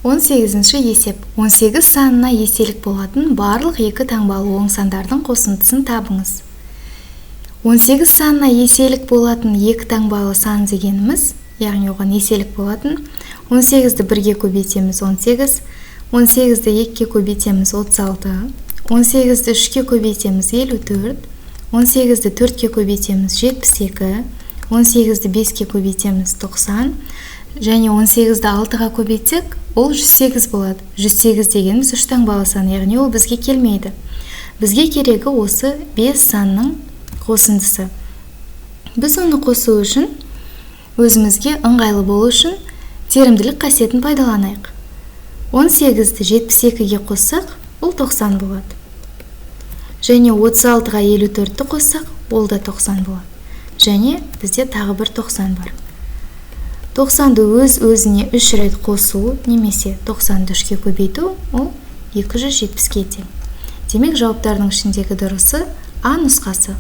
18-ші есеп. 18 санына еселік болатын барлық екі таңбалы оң сандардың қосындысын табыңыз. 18 санына еселік болатын екі таңбалы сан дегеніміз, яғни оған еселік болатын, 18-ді 1-ге көбейтеміз 18, 18-ді 2-ге көбейтеміз 36, 18-ді 3-ге көбейтеміз 54, 18-ді 4-ге көбейтеміз 72, 18-ді 5-ге көбейтеміз 90, және 18-ді 6-ға көбейтсек, ол 108 болады. 108 дегеніміз 3 таңбалы сан, яғни ол бізге келмейді. Бізге керегі осы 5 санның қосындысы. Біз оны қосу үшін, өзімізге ыңғайлы болу үшін терімділік қасиетін пайдаланайық. 18-ді 72-ге қоссақ, ол 90 болады. Және 36-ға 54-ті қоссақ, ол да 90 болады. Және бізде тағы бір 90 бар. 90-ды өз-өзіне 3 рет қосу, немесе 90-ды 3-ке көбейту, ол 270-ге тең. Демек, жауаптардың ішіндегі дұрысы А нұсқасы.